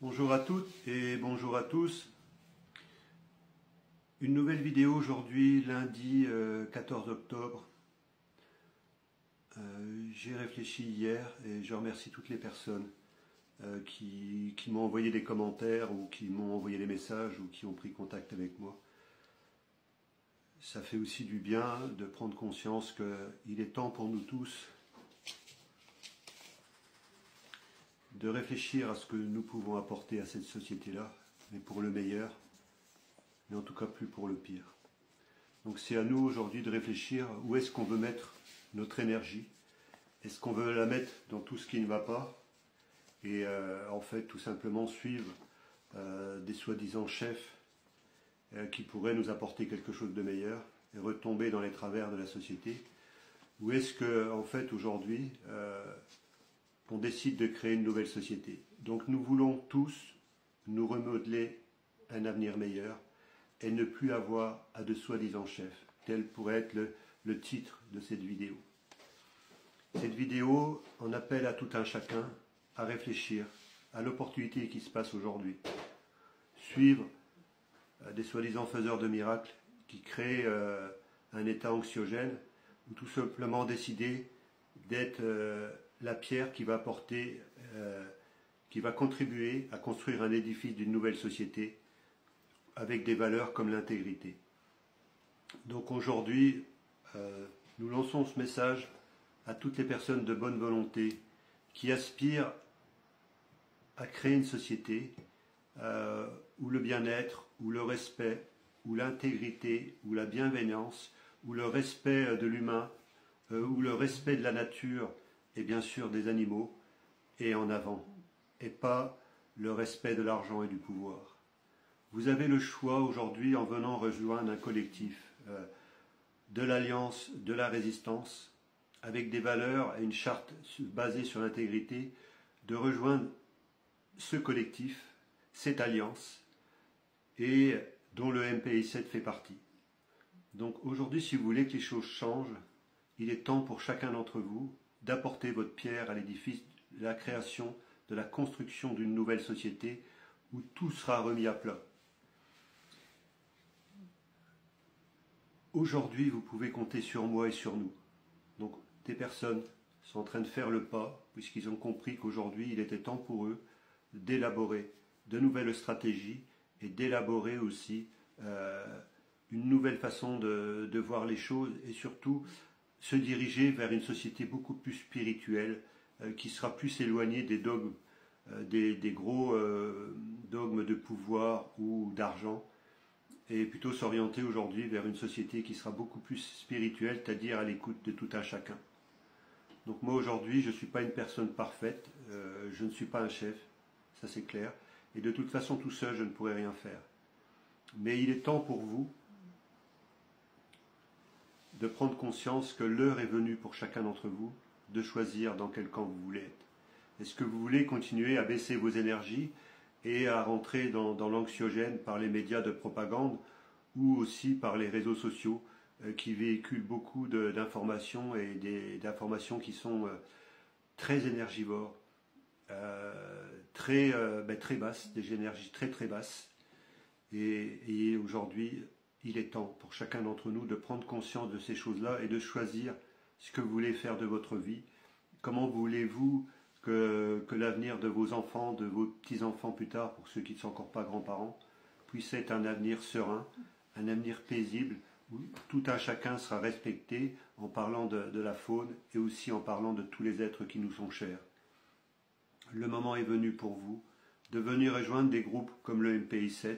Bonjour à toutes et bonjour à tous. Une nouvelle vidéo aujourd'hui, lundi 14 octobre. J'ai réfléchi hier et je remercie toutes les personnes qui m'ont envoyé des commentaires ou qui m'ont envoyé des messages ou qui ont pris contact avec moi. Ça fait aussi du bien de prendre conscience qu'il est temps pour nous tous de réfléchir à ce que nous pouvons apporter à cette société-là, mais pour le meilleur, mais en tout cas plus pour le pire. Donc c'est à nous aujourd'hui de réfléchir où est-ce qu'on veut mettre notre énergie. Est-ce qu'on veut la mettre dans tout ce qui ne va pas et en fait tout simplement suivre des soi-disant chefs qui pourraient nous apporter quelque chose de meilleur et retomber dans les travers de la société? Ou est-ce que en fait aujourd'hui on décide de créer une nouvelle société? Donc nous voulons tous nous remodeler un avenir meilleur et ne plus avoir à de soi-disant chefs. Tel pourrait être le titre de cette vidéo. Cette vidéo en appelle à tout un chacun à réfléchir à l'opportunité qui se passe aujourd'hui. Suivre des soi-disant faiseurs de miracles qui créent un état anxiogène ou tout simplement décider d'être la pierre qui va apporter, qui va contribuer à construire un édifice d'une nouvelle société avec des valeurs comme l'intégrité. Donc aujourd'hui, nous lançons ce message à toutes les personnes de bonne volonté qui aspirent à créer une société où le bien-être, où le respect, où l'intégrité, où la bienveillance, où le respect de l'humain, où le respect de la nature et bien sûr des animaux est en avant, et pas le respect de l'argent et du pouvoir. Vous avez le choix aujourd'hui, en venant rejoindre un collectif de l'alliance, de la résistance, avec des valeurs et une charte basée sur l'intégrité, de rejoindre ce collectif, cette alliance, et dont le MPI7 fait partie. Donc aujourd'hui, si vous voulez que les choses changent, il est temps pour chacun d'entre vous d'apporter votre pierre à l'édifice de la création, de la construction d'une nouvelle société où tout sera remis à plat. Aujourd'hui, vous pouvez compter sur moi et sur nous. Donc, des personnes sont en train de faire le pas, puisqu'ils ont compris qu'aujourd'hui, il était temps pour eux d'élaborer de nouvelles stratégies et d'élaborer aussi une nouvelle façon de voir les choses et surtout se diriger vers une société beaucoup plus spirituelle qui sera plus éloignée des dogmes, des gros dogmes de pouvoir ou d'argent, et plutôt s'orienter aujourd'hui vers une société qui sera beaucoup plus spirituelle, c'est-à-dire à l'écoute de tout un chacun. Donc moi aujourd'hui, je ne suis pas une personne parfaite, je ne suis pas un chef, ça c'est clair, et de toute façon tout seul je ne pourrais rien faire. Mais il est temps pour vous de prendre conscience que l'heure est venue pour chacun d'entre vous de choisir dans quel camp vous voulez être. Est-ce que vous voulez continuer à baisser vos énergies et à rentrer dans l'anxiogène par les médias de propagande ou aussi par les réseaux sociaux qui véhiculent beaucoup d'informations et d'informations qui sont très énergivores, très basses, des énergies très basses. Et aujourd'hui, il est temps pour chacun d'entre nous de prendre conscience de ces choses-là et de choisir ce que vous voulez faire de votre vie. Comment voulez-vous que l'avenir de vos enfants, de vos petits-enfants plus tard, pour ceux qui ne sont encore pas grands-parents, puisse être un avenir serein, un avenir paisible, où tout un chacun sera respecté en parlant de la faune et aussi en parlant de tous les êtres qui nous sont chers. Le moment est venu pour vous de venir rejoindre des groupes comme le MPI7,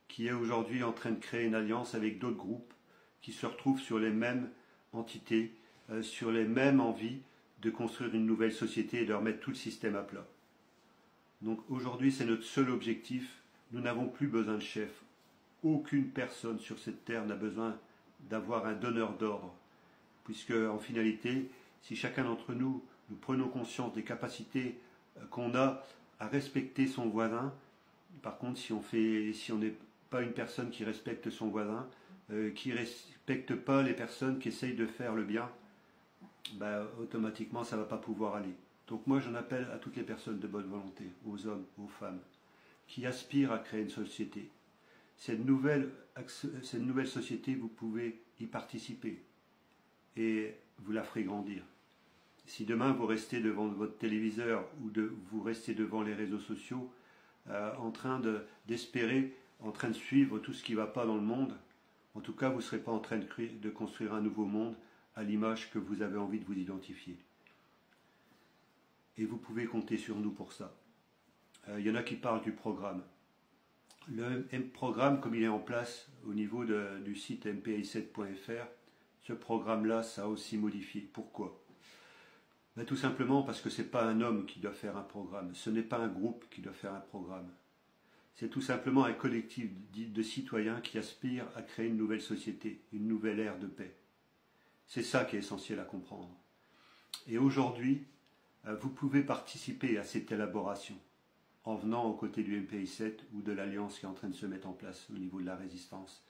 qui est aujourd'hui en train de créer une alliance avec d'autres groupes qui se retrouvent sur les mêmes entités, sur les mêmes envies de construire une nouvelle société et de remettre tout le système à plat. Donc aujourd'hui, c'est notre seul objectif. Nous n'avons plus besoin de chef. Aucune personne sur cette terre n'a besoin d'avoir un donneur d'ordre, puisque en finalité, si chacun d'entre nous, nous prenons conscience des capacités qu'on a à respecter son voisin. Par contre, si on n'est pas une personne qui respecte son voisin, qui ne respecte pas les personnes qui essayent de faire le bien, automatiquement ça ne va pas pouvoir aller. Donc moi j'en appelle à toutes les personnes de bonne volonté, aux hommes, aux femmes, qui aspirent à créer une société. Cette nouvelle société, vous pouvez y participer et vous la ferez grandir. Si demain vous restez devant votre téléviseur ou vous restez devant les réseaux sociaux en train d'espérer, en train de suivre tout ce qui ne va pas dans le monde, en tout cas vous ne serez pas en train de construire un nouveau monde à l'image que vous avez envie de vous identifier. Et vous pouvez compter sur nous pour ça. Il y en a qui parlent du programme. Le programme, comme il est en place au niveau du site mpi7.fr, ce programme-là, ça a aussi modifié. Pourquoi? Ben, tout simplement parce que ce n'est pas un homme qui doit faire un programme, ce n'est pas un groupe qui doit faire un programme. C'est tout simplement un collectif de citoyens qui aspirent à créer une nouvelle société, une nouvelle ère de paix. C'est ça qui est essentiel à comprendre. Et aujourd'hui, vous pouvez participer à cette élaboration en venant aux côtés du MPI7 ou de l'alliance qui est en train de se mettre en place au niveau de la résistance.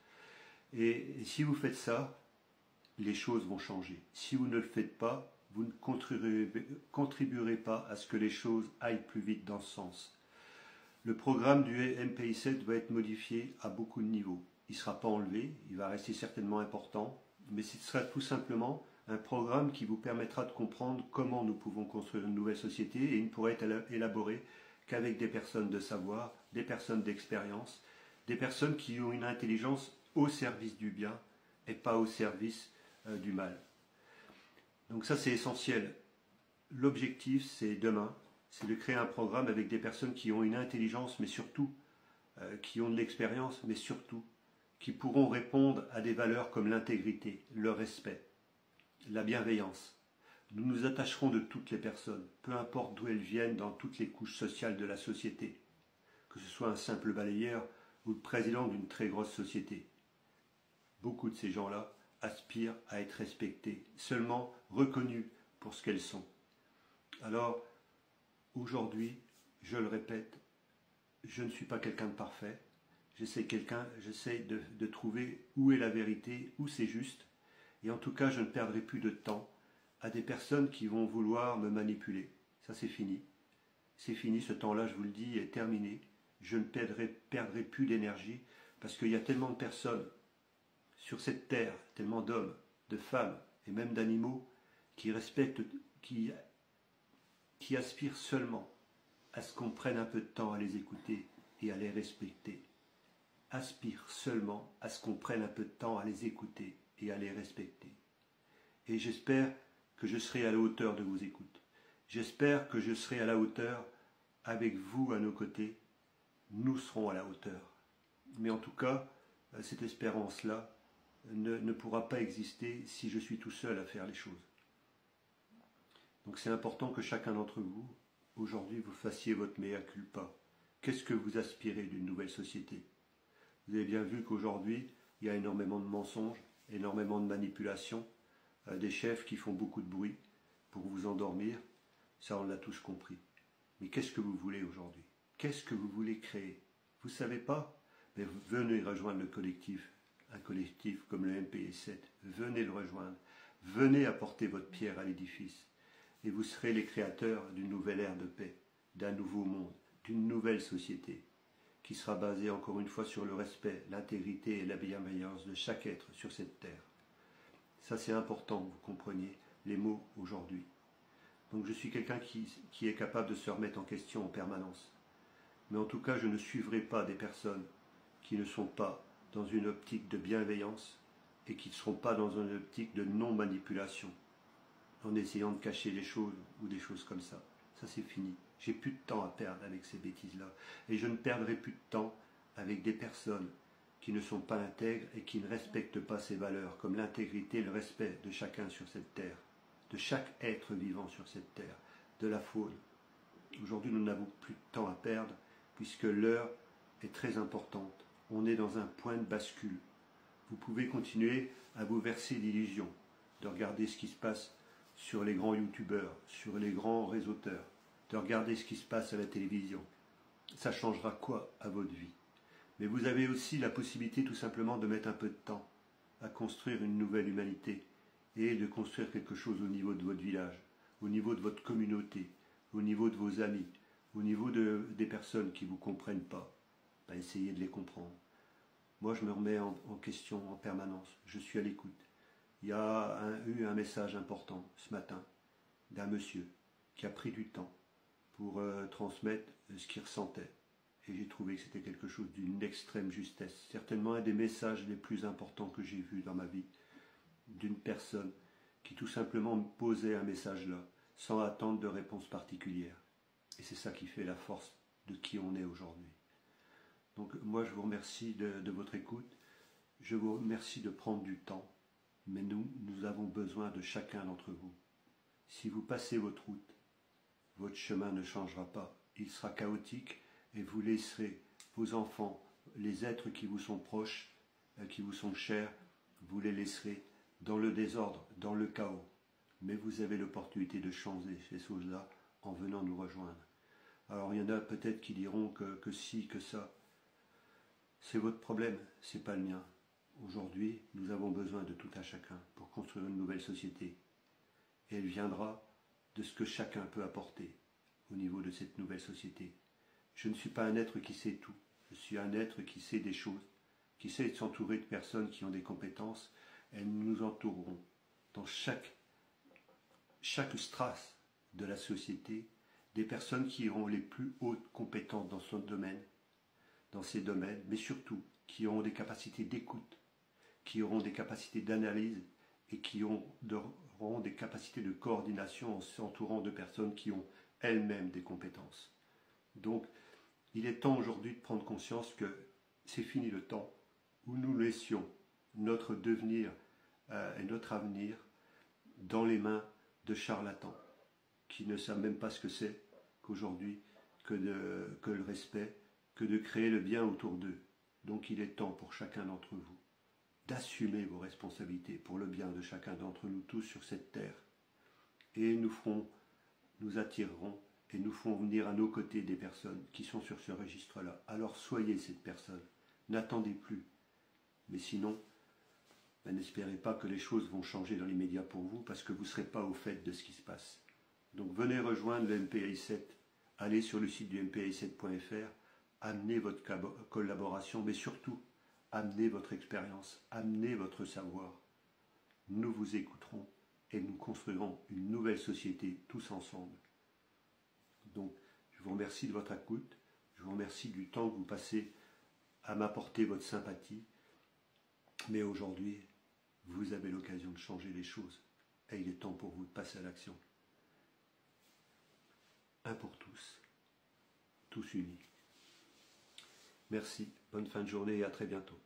Et si vous faites ça, les choses vont changer. Si vous ne le faites pas, vous ne contribuerez pas à ce que les choses aillent plus vite dans ce sens. Le programme du MPI7 va être modifié à beaucoup de niveaux. Il ne sera pas enlevé, il va rester certainement important, mais ce sera tout simplement un programme qui vous permettra de comprendre comment nous pouvons construire une nouvelle société et il ne pourra être élaboré qu'avec des personnes de savoir, des personnes d'expérience, des personnes qui ont une intelligence au service du bien et pas au service du mal. Donc ça c'est essentiel. L'objectif c'est demain, c'est de créer un programme avec des personnes qui ont une intelligence mais surtout qui ont de l'expérience mais surtout qui pourront répondre à des valeurs comme l'intégrité, le respect, la bienveillance. Nous nous attacherons de toutes les personnes, peu importe d'où elles viennent dans toutes les couches sociales de la société, que ce soit un simple balayeur ou le président d'une très grosse société. Beaucoup de ces gens-là aspirent à être respectés, seulement reconnus pour ce qu'elles sont. Alors, aujourd'hui, je le répète, je ne suis pas quelqu'un de parfait, j'essaie de trouver où est la vérité, où c'est juste, et en tout cas, je ne perdrai plus de temps à des personnes qui vont vouloir me manipuler. Ça, c'est fini. C'est fini, ce temps-là, je vous le dis, est terminé. Je ne perdrai plus d'énergie parce qu'il y a tellement de personnes sur cette terre, tellement d'hommes, de femmes et même d'animaux qui respectent, qui aspirent seulement à ce qu'on prenne un peu de temps à les écouter et à les respecter. Aspirent seulement à ce qu'on prenne un peu de temps à les écouter et à les respecter. Et j'espère que je serai à la hauteur de vos écoutes. J'espère que je serai à la hauteur avec vous à nos côtés. Nous serons à la hauteur. Mais en tout cas, cette espérance-là ne pourra pas exister si je suis tout seul à faire les choses. Donc c'est important que chacun d'entre vous, aujourd'hui, vous fassiez votre mea culpa. Qu'est-ce que vous aspirez d'une nouvelle société? Vous avez bien vu qu'aujourd'hui, il y a énormément de mensonges, énormément de manipulations, des chefs qui font beaucoup de bruit pour vous endormir, ça on l'a tous compris. Mais qu'est-ce que vous voulez aujourd'hui? Qu'est-ce que vous voulez créer? Vous ne savez pas? Mais venez rejoindre le collectif, un collectif comme le MPI7, venez le rejoindre, venez apporter votre pierre à l'édifice, et vous serez les créateurs d'une nouvelle ère de paix, d'un nouveau monde, d'une nouvelle société, qui sera basée encore une fois sur le respect, l'intégrité et la bienveillance de chaque être sur cette terre. Ça c'est important, vous compreniez les mots aujourd'hui. Donc je suis quelqu'un qui est capable de se remettre en question en permanence. Mais en tout cas, je ne suivrai pas des personnes qui ne sont pas dans une optique de bienveillance et qui ne seront pas dans une optique de non-manipulation, en essayant de cacher les choses ou des choses comme ça. Ça c'est fini. J'ai plus de temps à perdre avec ces bêtises-là. Et je ne perdrai plus de temps avec des personnes qui ne sont pas intègres et qui ne respectent pas ces valeurs, comme l'intégrité et le respect de chacun sur cette terre, de chaque être vivant sur cette terre, de la faune. Aujourd'hui, nous n'avons plus de temps à perdre, puisque l'heure est très importante. On est dans un point de bascule. Vous pouvez continuer à vous verser d'illusions, de regarder ce qui se passe sur les grands youtubeurs, sur les grands réseauteurs, de regarder ce qui se passe à la télévision. Ça changera quoi à votre vie? Mais vous avez aussi la possibilité tout simplement de mettre un peu de temps à construire une nouvelle humanité et de construire quelque chose au niveau de votre village, au niveau de votre communauté, au niveau de vos amis, Au niveau des personnes qui ne vous comprennent pas, essayez de les comprendre. Moi, je me remets en question en permanence. Je suis à l'écoute. Il y a eu un message important ce matin d'un monsieur qui a pris du temps pour transmettre ce qu'il ressentait. Et j'ai trouvé que c'était quelque chose d'une extrême justesse. Certainement un des messages les plus importants que j'ai vus dans ma vie, d'une personne qui tout simplement me posait un message là, sans attendre de réponse particulière. Et c'est ça qui fait la force de qui on est aujourd'hui. Donc moi je vous remercie de votre écoute, je vous remercie de prendre du temps, mais nous avons besoin de chacun d'entre vous. Si vous passez votre route, votre chemin ne changera pas, il sera chaotique et vous laisserez vos enfants, les êtres qui vous sont proches, qui vous sont chers, vous les laisserez dans le désordre, dans le chaos. Mais vous avez l'opportunité de changer ces choses-là en venant nous rejoindre. Alors il y en a peut-être qui diront que si, que ça. C'est votre problème, c'est pas le mien. Aujourd'hui, nous avons besoin de tout un chacun pour construire une nouvelle société. Et elle viendra de ce que chacun peut apporter au niveau de cette nouvelle société. Je ne suis pas un être qui sait tout. Je suis un être qui sait des choses, qui sait s'entourer de personnes qui ont des compétences. Et nous nous entourerons dans chaque strasse de la société des personnes qui auront les plus hautes compétences dans son domaine, dans ces domaines, mais surtout qui auront des capacités d'écoute, qui auront des capacités d'analyse et qui auront des capacités de coordination en s'entourant de personnes qui ont elles-mêmes des compétences. Donc, il est temps aujourd'hui de prendre conscience que c'est fini le temps où nous laissions notre devenir et notre avenir dans les mains de charlatans qui ne savent même pas ce que c'est qu'aujourd'hui, que le respect, que de créer le bien autour d'eux. Donc il est temps pour chacun d'entre vous d'assumer vos responsabilités pour le bien de chacun d'entre nous tous sur cette terre. Et nous attirerons et nous ferons venir à nos côtés des personnes qui sont sur ce registre-là. Alors soyez cette personne, n'attendez plus. Mais sinon, n'espérez pas que les choses vont changer dans l'immédiat pour vous parce que vous ne serez pas au fait de ce qui se passe. Donc venez rejoindre le MPI7, allez sur le site du mpi7.fr, amenez votre collaboration, mais surtout, amenez votre expérience, amenez votre savoir. Nous vous écouterons et nous construirons une nouvelle société tous ensemble. Donc, je vous remercie de votre écoute, je vous remercie du temps que vous passez à m'apporter votre sympathie, mais aujourd'hui, vous avez l'occasion de changer les choses et il est temps pour vous de passer à l'action. Un pour tous, tous unis. Merci, bonne fin de journée et à très bientôt.